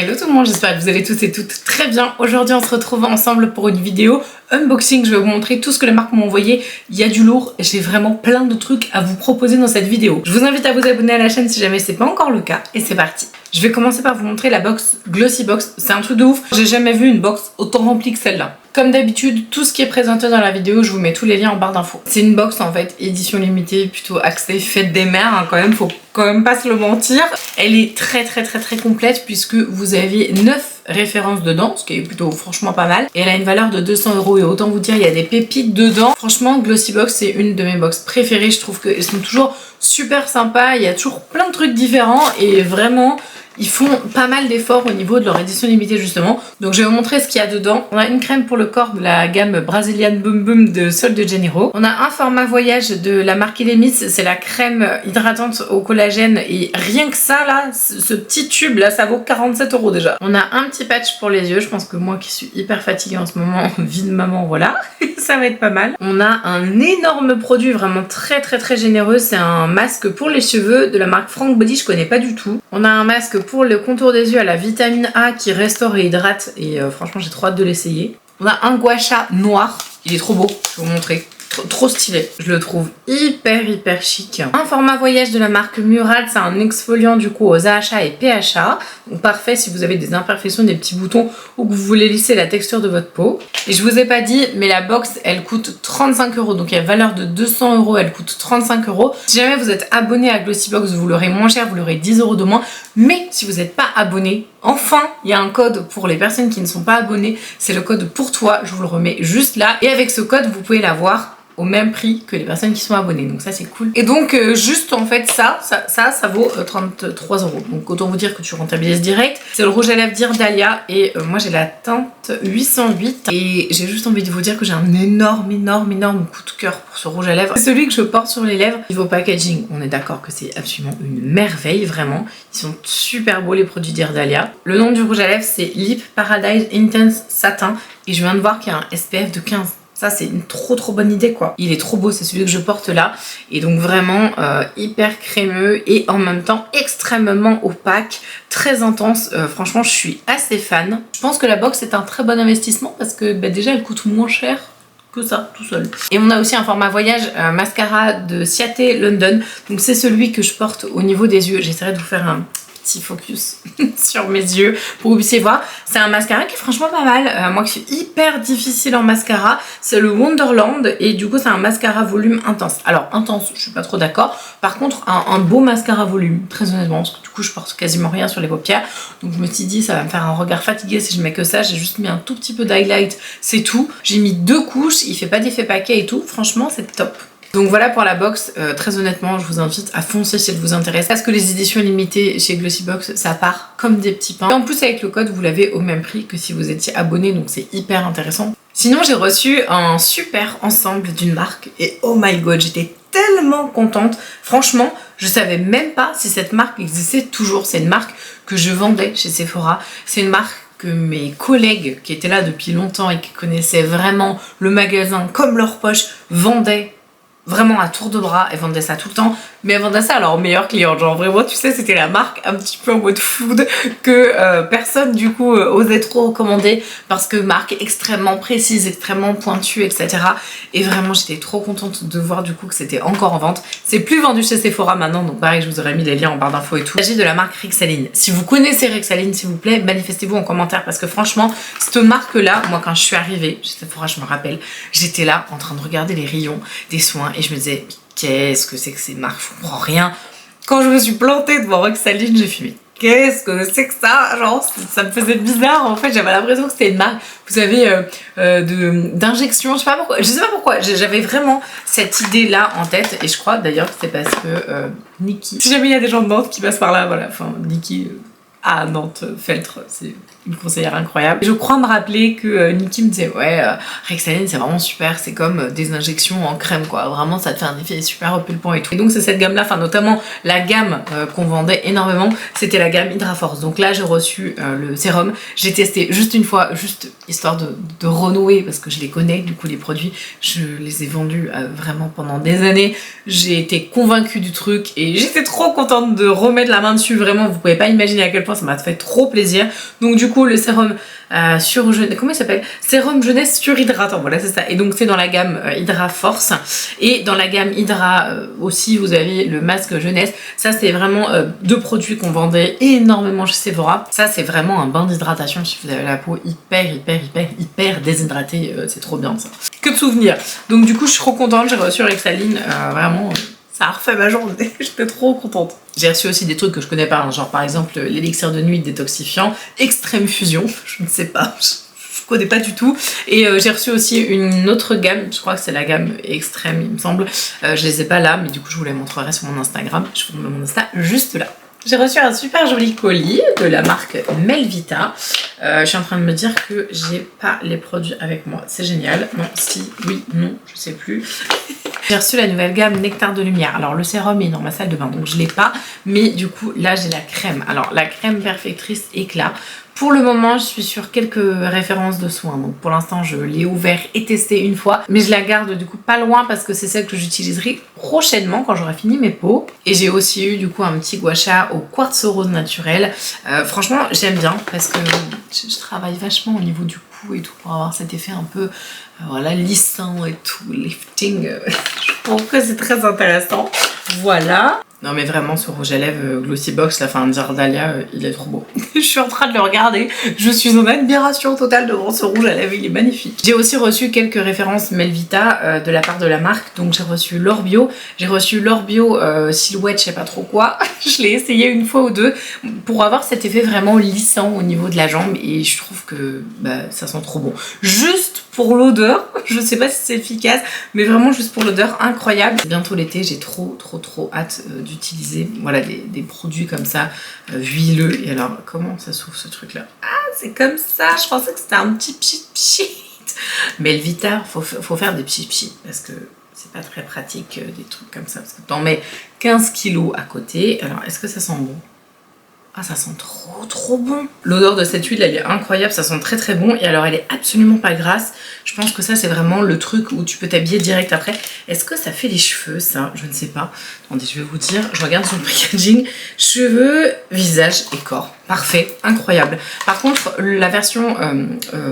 Hello tout le monde, j'espère que vous allez tous et toutes très bien. Aujourd'hui on se retrouve ensemble pour une vidéo unboxing. Je vais vous montrer tout ce que les marques m'ont envoyé. Il y a du lourd et j'ai vraiment plein de trucs à vous proposer dans cette vidéo. Je vous invite à vous abonner à la chaîne si jamais c'est pas encore le cas et c'est parti. Je vais commencer par vous montrer la box Glossy Box. C'est un truc de ouf, j'ai jamais vu une box autant remplie que celle-là. Comme d'habitude, tout ce qui est présenté dans la vidéo, je vous mets tous les liens en barre d'infos. C'est une box en fait, édition limitée, plutôt axée fête des mères hein, quand même, faut quand même pas se le mentir. Elle est très complète puisque vous avez 9 références dedans, ce qui est plutôt franchement pas mal. Et elle a une valeur de 200 € et autant vous dire, il y a des pépites dedans. Franchement, Glossy Box, c'est une de mes box préférées. Je trouve qu'elles sont toujours super sympas, il y a toujours plein de trucs différents et vraiment... Ils font pas mal d'efforts au niveau de leur édition limitée justement. Donc je vais vous montrer ce qu'il y a dedans. On a une crème pour le corps de la gamme Brazilian Boom Boom de Sol de Janeiro. On a un format voyage de la marque Elemis. C'est la crème hydratante au collagène. Et rien que ça là, ce petit tube là, ça vaut 47 € déjà. On a un petit patch pour les yeux. Je pense que moi qui suis hyper fatiguée en ce moment, vie de maman, voilà. Ça va être pas mal. On a un énorme produit vraiment très généreux. C'est un masque pour les cheveux de la marque Frank Body. Je connais pas du tout. On a un masque pour le contour des yeux à la vitamine A qui restaure et hydrate et franchement j'ai trop hâte de l'essayer. On a un gua sha noir, il est trop beau, je vais vous montrer. Trop stylé, je le trouve hyper chic. Un format voyage de la marque Murad, c'est un exfoliant du coup aux AHA et PHA. Donc parfait si vous avez des imperfections, des petits boutons ou que vous voulez lisser la texture de votre peau. Et je vous ai pas dit, mais la box elle coûte 35 €. Donc il y a valeur de 200 €, elle coûte 35 €. Si jamais vous êtes abonné à Glossy Box, vous l'aurez moins cher, vous l'aurez 10 € de moins. Mais si vous n'êtes pas abonné, enfin il y a un code pour les personnes qui ne sont pas abonnées. C'est le code pour toi, je vous le remets juste là. Et avec ce code, vous pouvez l'avoir au même prix que les personnes qui sont abonnées, donc ça c'est cool. Et donc juste en fait ça vaut 33 €, donc autant vous dire que tu rentabilises direct. C'est le rouge à lèvres d'Irdalia et moi j'ai la teinte 808 et j'ai juste envie de vous dire que j'ai un énorme coup de cœur pour ce rouge à lèvres. C'est celui que je porte sur les lèvres. Niveau packaging, on est d'accord que c'est absolument une merveille, vraiment. Ils sont super beaux les produits d'Irdalia. Le nom du rouge à lèvres c'est Lip Paradise Intense Satin et je viens de voir qu'il y a un SPF de 15. Ça c'est une trop bonne idée quoi. Il est trop beau, c'est celui que je porte là. Et donc vraiment hyper crémeux et en même temps extrêmement opaque, très intense. Franchement je suis assez fan. Je pense que la box est un très bon investissement parce que déjà elle coûte moins cher que ça tout seul. Et on a aussi un format voyage mascara de Ciate London. Donc c'est celui que je porte au niveau des yeux. J'essaierai de vous faire un petit focus sur mes yeux pour que vous puissiez voir. C'est un mascara qui est franchement pas mal. Moi qui suis hyper difficile en mascara, c'est le Wonderland et du coup c'est un mascara volume intense. Alors intense, je suis pas trop d'accord. Par contre un beau mascara volume, très honnêtement, parce que du coup je porte quasiment rien sur les paupières. Donc je me suis dit ça va me faire un regard fatigué si je mets que ça. J'ai juste mis un tout petit peu d'highlight, c'est tout. J'ai mis 2 couches, il fait pas d'effet paquet et tout. Franchement c'est top. Donc voilà pour la box, très honnêtement je vous invite à foncer si elle vous intéresse parce que les éditions limitées chez Glossy Box ça part comme des petits pains. Et en plus avec le code vous l'avez au même prix que si vous étiez abonné, donc c'est hyper intéressant. Sinon j'ai reçu un super ensemble d'une marque et oh my god j'étais tellement contente. Franchement je savais même pas si cette marque existait toujours. C'est une marque que je vendais chez Sephora, c'est une marque que mes collègues qui étaient là depuis longtemps et qui connaissaient vraiment le magasin comme leur poche vendaient vraiment à tour de bras. Elle vendait ça tout le temps, mais elle vendait ça à leurs meilleurs clients. Genre vraiment, tu sais, c'était la marque un petit peu en mode food que personne du coup osait trop recommander parce que marque extrêmement précise, extrêmement pointue, etc. Et vraiment, j'étais trop contente de voir du coup que c'était encore en vente. C'est plus vendu chez Sephora maintenant, donc pareil, je vous aurais mis les liens en barre d'infos et tout. Il s'agit de la marque Rexaline. Si vous connaissez Rexaline, s'il vous plaît, manifestez-vous en commentaire parce que franchement, cette marque-là, moi quand je suis arrivée chez Sephora, je me rappelle, j'étais là en train de regarder les rayons des soins et je me disais qu'est-ce que c'est que ces marques, je comprends rien. Quand je me suis plantée devant Rexaline, j'ai fait mais qu'est-ce que c'est que ça? Genre ça me faisait bizarre en fait, j'avais l'impression que c'était une marque, vous savez, d'injection, je sais pas pourquoi, j'avais vraiment cette idée là en tête et je crois d'ailleurs que c'est parce que Niki, si jamais il y a des gens de Nantes qui passent par là, voilà, enfin Niki à Nantes, Feltre, c'est une conseillère incroyable. Je crois me rappeler que Niki me disait ouais Rexaline c'est vraiment super, c'est comme des injections en crème quoi, vraiment ça te fait un effet super pulpant et tout. Et donc c'est cette gamme là, enfin notamment la gamme qu'on vendait énormément, c'était la gamme Hydra Force. Donc là j'ai reçu le sérum, j'ai testé juste une fois, juste histoire de renouer parce que je les connais du coup les produits, je les ai vendus vraiment pendant des années, j'ai été convaincue du truc et j'étais trop contente de remettre la main dessus, vraiment vous pouvez pas imaginer à quel point point ça m'a fait trop plaisir. Donc du coup le sérum sur jeunesse, comment il s'appelle, sérum jeunesse surhydratant, voilà c'est ça. Et donc c'est dans la gamme Hydra Force, et dans la gamme Hydra aussi vous avez le masque jeunesse. Ça c'est vraiment deux produits qu'on vendait énormément chez Sephora. Ça c'est vraiment un bain d'hydratation si vous avez la peau hyper déshydratée, c'est trop bien ça. Que de souvenirs. Donc du coup je suis trop contente, j'ai reçu Rexaline, vraiment ça a refait ma journée, j'étais trop contente. J'ai reçu aussi des trucs que je connais pas, hein, genre par exemple l'élixir de nuit détoxifiant, extrême fusion, je ne sais pas, je connais pas du tout. Et j'ai reçu aussi une autre gamme, je crois que c'est la gamme extrême il me semble, je les ai pas là, mais du coup je vous les montrerai sur mon Instagram, je vous mets mon Insta juste là. J'ai reçu un super joli colis de la marque Melvita. Je suis en train de me dire que j'ai pas les produits avec moi. C'est génial. Non, si, oui, non, je sais plus. J'ai reçu la nouvelle gamme Nectar de Lumière. Alors le sérum est dans ma salle de bain, donc je l'ai pas. Mais du coup, là j'ai la crème. Alors la crème perfectrice éclat. Pour le moment, je suis sur quelques références de soins. Donc pour l'instant, je l'ai ouvert et testé une fois. Mais je la garde du coup pas loin parce que c'est celle que j'utiliserai prochainement quand j'aurai fini mes peaux. Et j'ai aussi eu du coup un petit gua sha au quartz rose naturel. Franchement, j'aime bien parce que je travaille vachement au niveau du cou et tout pour avoir cet effet un peu voilà, lissant et tout, lifting. Je trouve que c'est très intéressant. Voilà. Non mais vraiment ce rouge à lèvres Glossybox, la fin de Zardalia, il est trop beau. Je suis en train de le regarder, je suis en admiration totale devant ce rouge à lèvres, il est magnifique. J'ai aussi reçu quelques références Melvita de la part de la marque, donc j'ai reçu l'Or Bio, silhouette je sais pas trop quoi, je l'ai essayé une fois ou deux pour avoir cet effet vraiment lissant au niveau de la jambe et je trouve que bah, ça sent trop bon. Juste pour l'odeur, je sais pas si c'est efficace, mais vraiment juste pour l'odeur, incroyable. C'est bientôt l'été, j'ai trop hâte d'utiliser voilà, des produits comme ça, huileux. Et alors, comment ça s'ouvre ce truc-là? Ah, c'est comme ça, je pensais que c'était un petit pchit. Mais Melvita, faut faire des pchit parce que c'est pas très pratique des trucs comme ça, parce que t'en mets 15 kilos à côté. Alors, est-ce que ça sent bon? Ah, ça sent trop bon. L'odeur de cette huile elle est incroyable, ça sent très bon et alors elle est absolument pas grasse. Je pense que ça c'est vraiment le truc où tu peux t'habiller direct après. Est-ce que ça fait les cheveux ça? Je ne sais pas. Attendez, je vais vous dire, je regarde sur le packaging. Cheveux, visage et corps. Parfait, incroyable. Par contre, la version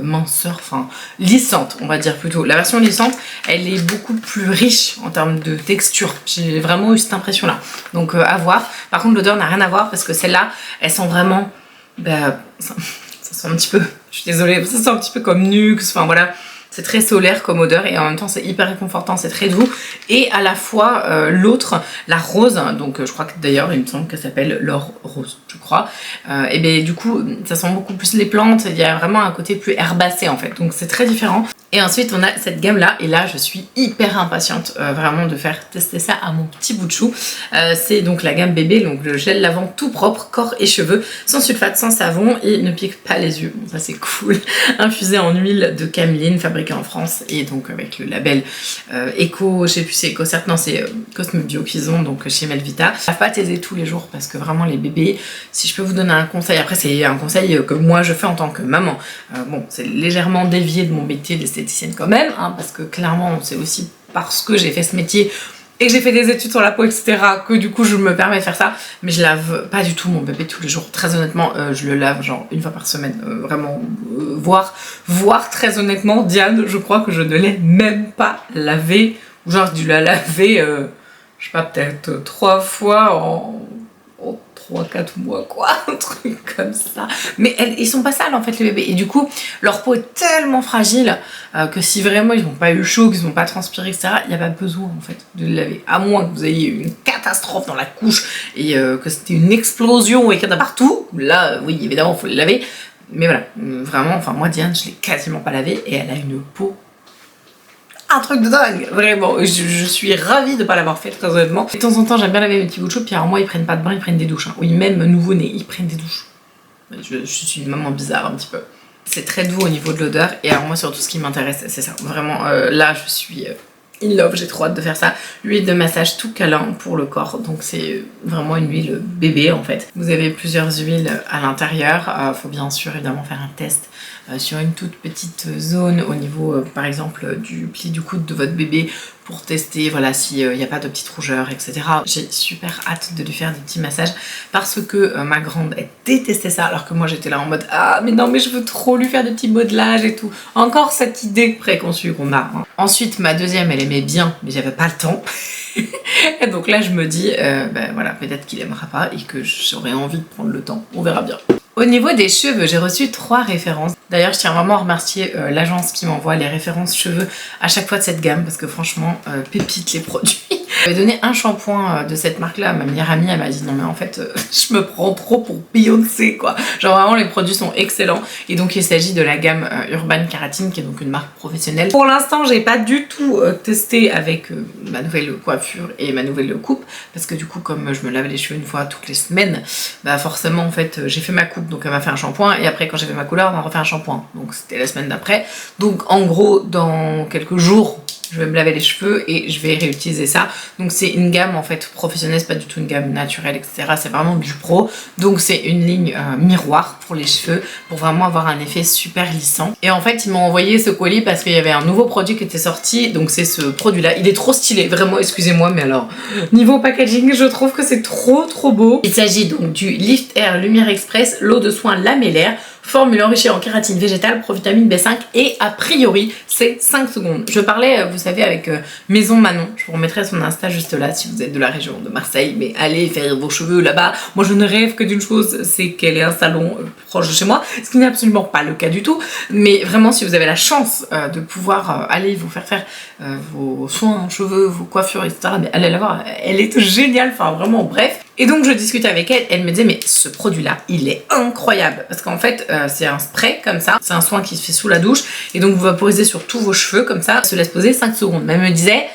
minceur, enfin lissante, on va dire plutôt. La version lissante, elle est beaucoup plus riche en termes de texture. J'ai vraiment eu cette impression-là. Donc à voir. Par contre, l'odeur n'a rien à voir parce que celle-là, elle sent vraiment... Bah, ça sent un petit peu... Je suis désolée, ça sent un petit peu comme Nuxe, enfin voilà... C'est très solaire comme odeur et en même temps c'est hyper réconfortant, c'est très doux. Et à la fois l'autre, la rose, donc je crois que d'ailleurs il me semble qu'elle s'appelle l'or rose, je crois. Et bien du coup ça sent beaucoup plus les plantes, il y a vraiment un côté plus herbacé en fait, donc c'est très différent. Et ensuite on a cette gamme là et là je suis hyper impatiente vraiment de faire tester ça à mon petit bout de chou. C'est donc la gamme bébé, donc le gel lavant tout propre, corps et cheveux, sans sulfate, sans savon et ne pique pas les yeux, bon, ça c'est cool. Infusé en huile de cameline, fabriqué en France et donc avec le label Eco, je sais plus c'est EcoCert, non c'est Cosme Bio qu'ils ont donc chez Melvita. Je ne vais pas taiser tous les jours parce que vraiment les bébés, si je peux vous donner un conseil, après c'est un conseil que moi je fais en tant que maman, bon c'est légèrement dévié de mon métier d'esthéticienne quand même, hein, parce que clairement c'est aussi parce que j'ai fait ce métier et que j'ai fait des études sur la peau, etc., que du coup je me permets de faire ça. Mais je lave pas du tout mon bébé tous les jours. Très honnêtement, je le lave genre une fois par semaine. Vraiment, voire très honnêtement, Diane, je crois que je ne l'ai même pas lavé. Ou genre, j'ai dû la laver, je sais pas, peut-être 3 fois en 3-4 mois quoi, un truc comme ça. Mais ils sont pas sales en fait les bébés et du coup leur peau est tellement fragile que si vraiment ils n'ont pas eu chaud, qu'ils n'ont pas transpiré etc, il n'y a pas besoin en fait de le laver, à moins que vous ayez eu une catastrophe dans la couche et que c'était une explosion et qu'il y en a partout, là oui évidemment il faut le laver, mais voilà, vraiment, enfin moi Diane je l'ai quasiment pas lavé et elle a une peau un truc de dingue, vraiment, je suis ravie de ne pas l'avoir fait très honnêtement. De temps en temps j'aime bien laver mes petits bouts de chou, puis alors moi ils prennent pas de bain, ils prennent des douches, hein. Oui même nouveau-nés, ils prennent des douches. Je suis une maman bizarre un petit peu. C'est très doux au niveau de l'odeur et alors moi surtout ce qui m'intéresse c'est ça, vraiment là je suis in love, j'ai trop hâte de faire ça. Huile de massage tout câlin pour le corps, donc c'est vraiment une huile bébé en fait. Vous avez plusieurs huiles à l'intérieur, faut bien sûr évidemment faire un test sur une toute petite zone au niveau par exemple du pli du coude de votre bébé pour tester, voilà, s'il n'y a pas de petites rougeurs, etc. J'ai super hâte de lui faire des petits massages parce que ma grande, elle détestait ça, alors que moi j'étais là en mode ah mais non mais je veux trop lui faire des petits modelages et tout. Encore cette idée préconçue qu'on a. Hein. Ensuite ma deuxième, elle aimait bien, mais j'avais pas le temps. Et donc là je me dis, ben voilà, peut-être qu'il aimera pas et que j'aurais envie de prendre le temps, on verra bien. Au niveau des cheveux, j'ai reçu 3 références. D'ailleurs, je tiens vraiment à remercier l'agence qui m'envoie les références cheveux à chaque fois de cette gamme parce que franchement, pépite les produits. J'avais donné un shampoing de cette marque-là à ma meilleure amie, elle m'a dit non mais en fait, je me prends trop pour Beyoncé quoi. Genre vraiment les produits sont excellents et donc il s'agit de la gamme Urban Keratin qui est donc une marque professionnelle. Pour l'instant, j'ai pas du tout testé avec ma nouvelle coiffure et ma nouvelle coupe parce que du coup comme je me lave les cheveux une fois toutes les semaines, bah forcément en fait j'ai fait ma coupe donc elle m'a fait un shampoing et après quand j'ai fait ma couleur on m'a refait un shampoing donc c'était la semaine d'après. Donc en gros dans quelques jours je vais me laver les cheveux et je vais réutiliser ça. Donc c'est une gamme en fait professionnelle, c'est pas du tout une gamme naturelle etc. C'est vraiment du pro. Donc c'est une ligne miroir pour les cheveux pour vraiment avoir un effet super lissant. Et en fait ils m'ont envoyé ce colis parce qu'il y avait un nouveau produit qui était sorti. Donc c'est ce produit là, il est trop stylé, vraiment excusez-moi mais alors niveau packaging je trouve que c'est trop beau. Il s'agit donc du Lift Air Lumière Express, l'eau de soin lamellaire. Formule enrichie en kératine végétale, provitamine B5 et a priori c'est 5 secondes. Je parlais, vous savez, avec Maison Manon, je vous remettrai son Insta juste là si vous êtes de la région de Marseille, mais allez faire vos cheveux là-bas. Moi je ne rêve que d'une chose, c'est qu'elle ait un salon proche de chez moi, ce qui n'est absolument pas le cas du tout, mais vraiment si vous avez la chance de pouvoir aller vous faire vos soins en cheveux, vos coiffures, etc., mais allez la voir, elle est géniale, enfin vraiment bref. Et donc je discute avec elle, elle me disait mais ce produit là il est incroyable parce qu'en fait c'est un spray comme ça, c'est un soin qui se fait sous la douche et donc vous vaporisez sur tous vos cheveux comme ça, se laisse poser 5 secondes. Mais elle me disait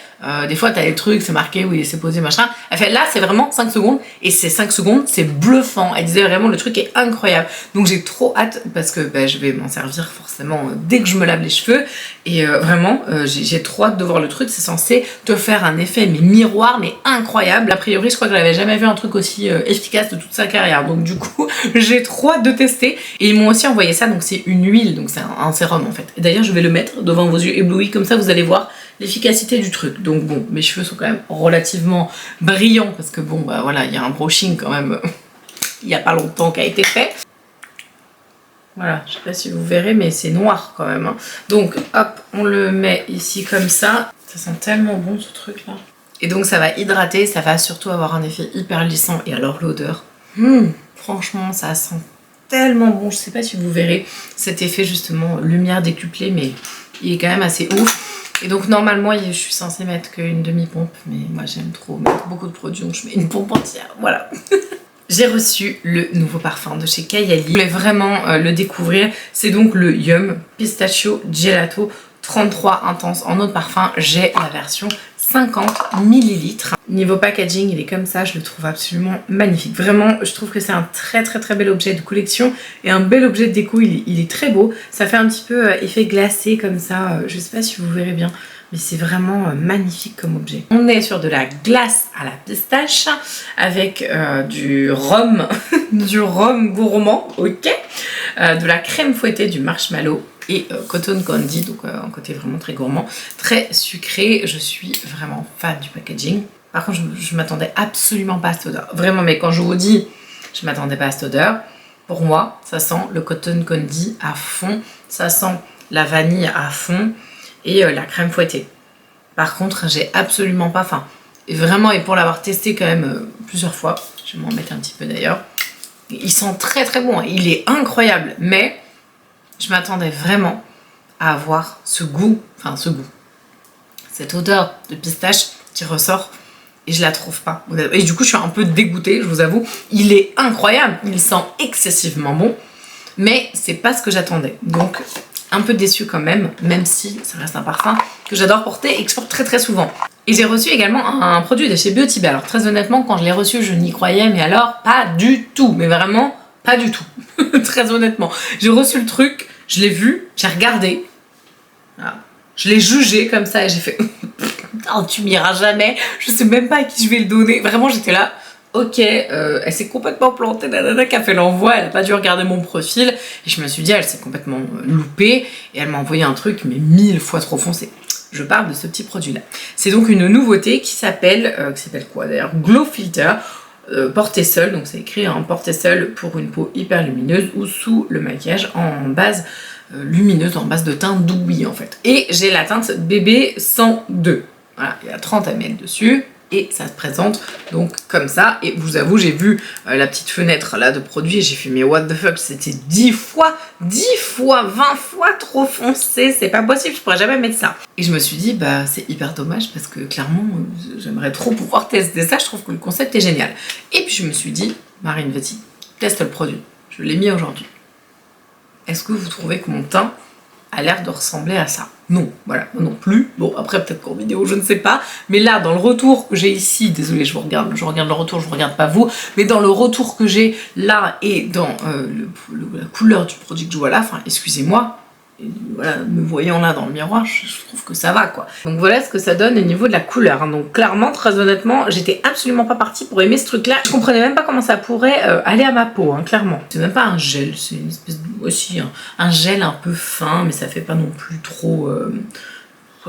des fois t'as des trucs, c'est marqué où il s'est posé machin, elle fait là c'est vraiment 5 secondes et ces 5 secondes c'est bluffant, elle disait vraiment le truc est incroyable. Donc j'ai trop hâte parce que je vais m'en servir forcément dès que je me lave les cheveux et vraiment j'ai trop hâte de voir le truc. C'est censé te faire un effet mais miroir mais incroyable. A priori je crois que j'avais jamais vu un truc aussi efficace de toute sa carrière, donc du coup j'ai trop hâte de tester. Et ils m'ont aussi envoyé ça, donc c'est une huile, donc c'est un sérum en fait. Et d'ailleurs je vais le mettre devant vos yeux éblouis, comme ça vous allez voir l'efficacité du truc. Donc bon, mes cheveux sont quand même relativement brillants parce que bon bah voilà, il y a un brushing quand même il n'y a pas longtemps qui a été fait. Voilà, je sais pas si vous verrez mais c'est noir quand même. Hein. Donc hop, on le met ici comme ça. Ça sent tellement bon ce truc là. Et donc ça va hydrater, ça va surtout avoir un effet hyper lissant. Et alors l'odeur, franchement ça sent tellement bon. Je sais pas si vous verrez cet effet justement lumière décuplée mais il est quand même assez ouf. Et donc normalement je suis censée mettre qu'une demi-pompe mais moi j'aime trop mettre beaucoup de produits donc je mets une pompe entière, voilà. J'ai reçu le nouveau parfum de chez Kayali. Je voulais vraiment le découvrir. C'est donc le Yum Pistachio Gelato 33 intense en eau de parfum. J'ai la version 50 ml. Niveau packaging, il est comme ça, je le trouve absolument magnifique. Vraiment, je trouve que c'est un très bel objet de collection et un bel objet de déco, il est très beau. Ça fait un petit peu effet glacé comme ça, je sais pas si vous verrez bien, mais c'est vraiment magnifique comme objet. On est sur de la glace à la pistache avec du rhum, du rhum gourmand, ok, de la crème fouettée, du marshmallow et cotton candy, donc un côté vraiment très gourmand, très sucré. Je suis vraiment fan du packaging. Par contre, je m'attendais absolument pas à cette odeur. Vraiment, mais quand je vous dis, je m'attendais pas à cette odeur. Pour moi, ça sent le cotton candy à fond, ça sent la vanille à fond et la crème fouettée. Par contre, j'ai absolument pas faim. Et vraiment, et pour l'avoir testé quand même plusieurs fois, je vais m'en mettre un petit peu d'ailleurs, il sent très bon, il est incroyable, mais je m'attendais vraiment à avoir ce goût, cette odeur de pistache qui ressort et je la trouve pas. Et du coup, je suis un peu dégoûtée, je vous avoue. Il est incroyable, il sent excessivement bon, mais c'est pas ce que j'attendais. Donc, un peu déçue quand même si ça reste un parfum que j'adore porter et que je porte très souvent. Et j'ai reçu également un produit de chez Beauty Bay. Alors très honnêtement, quand je l'ai reçu, je n'y croyais, mais alors pas du tout, mais vraiment pas du tout. Très honnêtement. J'ai reçu le truc, je l'ai vu, j'ai regardé, voilà. Je l'ai jugé comme ça et j'ai fait oh, tu m'iras jamais, je sais même pas à qui je vais le donner. Vraiment, j'étais là. Ok, elle s'est complètement plantée, la nana qui a fait l'envoi, elle a pas dû regarder mon profil et je me suis dit elle s'est complètement loupée et elle m'a envoyé un truc mais 1000 fois trop foncé. je parle de ce petit produit là. C'est donc une nouveauté qui s'appelle quoi d'ailleurs, Glow Filter. Porter seul, donc c'est écrit porter seul pour une peau hyper lumineuse ou sous le maquillage en base lumineuse, en base de teint douillet en fait. Et j'ai la teinte BB 102. Voilà, il y a 30 ml dessus. Et ça se présente donc comme ça. Et je vous avoue, j'ai vu la petite fenêtre là de produit et j'ai fait mais what the fuck, c'était 10 fois, 20 fois trop foncé, c'est pas possible, je pourrais jamais mettre ça. Et je me suis dit, bah c'est hyper dommage parce que clairement, j'aimerais trop pouvoir tester ça, je trouve que le concept est génial. Et puis je me suis dit, Marine, vas-y, teste le produit. Je l'ai mis aujourd'hui. Est-ce que vous trouvez que mon teint a l'air de ressembler à ça? Non, voilà, non plus. Bon, après peut-être qu'en vidéo, je ne sais pas. Mais là, dans le retour que j'ai ici, désolé, je regarde le retour, je ne regarde pas vous, mais dans le retour que j'ai là et dans la couleur du produit que je vois là, enfin, excusez-moi, voilà, me voyant là dans le miroir, je trouve que ça va quoi. Donc voilà ce que ça donne au niveau de la couleur. Hein. Donc clairement, très honnêtement, j'étais absolument pas partie pour aimer ce truc-là. Je comprenais même pas comment ça pourrait aller à ma peau, hein, clairement. C'est même pas un gel, c'est une espèce de, aussi un gel un peu fin, mais ça fait pas non plus trop.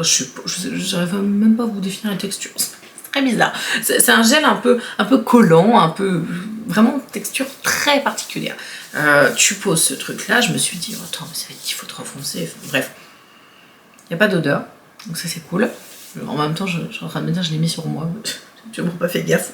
Je n'arrive même pas à vous définir la texture. C'est très bizarre. C'est un gel un peu collant, un peu vraiment texture très particulière. Tu poses ce truc là, je me suis dit, oh, attends, il faut trop foncer. Enfin, bref, il n'y a pas d'odeur, donc ça c'est cool. En même temps, je suis en train de me dire, je l'ai mis sur moi. Je n'ai pas fait gaffe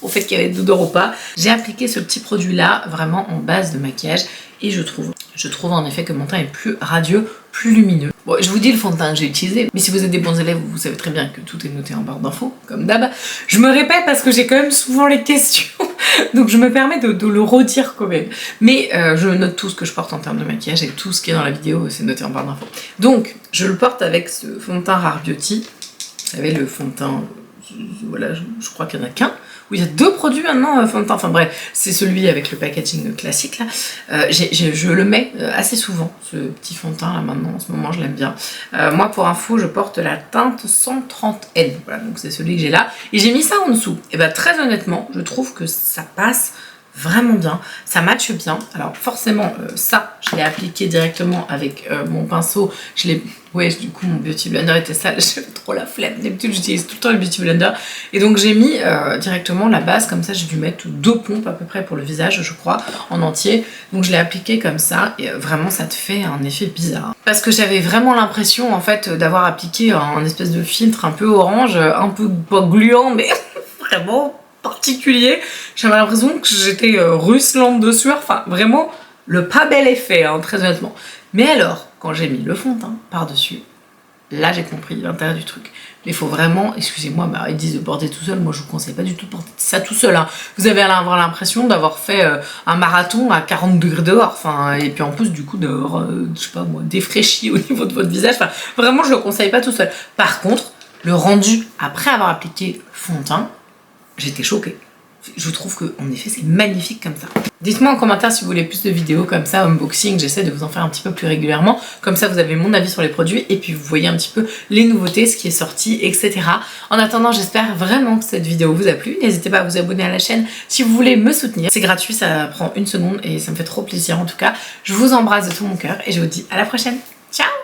au fait qu'il y avait d'odeur ou pas. J'ai appliqué ce petit produit là vraiment en base de maquillage et je trouve en effet que mon teint est plus radieux, plus lumineux. Bon, je vous dis le fond de teint que j'ai utilisé, mais si vous êtes des bons élèves, vous savez très bien que tout est noté en barre d'infos, comme d'hab. Je me répète parce que j'ai quand même souvent les questions, donc je me permets de le redire quand même. Mais je note tout ce que je porte en termes de maquillage et tout ce qui est dans la vidéo, c'est noté en barre d'infos. Donc, je le porte avec ce fond de teint Rare Beauty. Vous savez, le fond de teint, voilà, je crois qu'il n'y en a qu'un. Oui, il y a 2 produits maintenant, fond de teint. Enfin bref, c'est celui avec le packaging classique là. Je le mets assez souvent, ce petit fond de teint là maintenant, en ce moment je l'aime bien. Moi pour info, je porte la teinte 130N, voilà, donc c'est celui que j'ai là. Et j'ai mis ça en dessous. Et bah très honnêtement, je trouve que ça passe vraiment bien, ça matche bien. Alors forcément ça je l'ai appliqué directement avec mon pinceau, ouais, du coup mon Beauty Blender était sale, j'avais trop la flemme, d'habitude j'utilise tout le temps le Beauty Blender et donc j'ai mis directement la base comme ça, j'ai dû mettre 2 pompes à peu près pour le visage je crois en entier, donc je l'ai appliqué comme ça et vraiment ça te fait un effet bizarre parce que j'avais vraiment l'impression en fait d'avoir appliqué un espèce de filtre un peu orange, un peu pas gluant mais vraiment particulier. J'avais l'impression que j'étais ruisselante de sueur. Enfin, vraiment, le pas bel effet, hein, très honnêtement. Mais alors, quand j'ai mis le fond de teint par-dessus, là, j'ai compris l'intérêt du truc. Mais il faut vraiment, excusez-moi, bah, ils disent de porter tout seul. Moi, je vous conseille pas du tout de porter ça tout seul. Hein. Vous allez avoir l'impression d'avoir fait un marathon à 40 degrés dehors. Enfin, et puis en plus, du coup, d'avoir, je sais pas moi, défraîchi au niveau de votre visage. Enfin, vraiment, je le conseille pas tout seul. Par contre, le rendu après avoir appliqué le fond de teint, j'étais choquée. Je trouve que en effet c'est magnifique comme ça. Dites-moi en commentaire si vous voulez plus de vidéos comme ça, unboxing, j'essaie de vous en faire un petit peu plus régulièrement. Comme ça vous avez mon avis sur les produits et puis vous voyez un petit peu les nouveautés, ce qui est sorti, etc. En attendant, j'espère vraiment que cette vidéo vous a plu. N'hésitez pas à vous abonner à la chaîne si vous voulez me soutenir. C'est gratuit, ça prend 1 seconde et ça me fait trop plaisir en tout cas. Je vous embrasse de tout mon cœur et je vous dis à la prochaine. Ciao!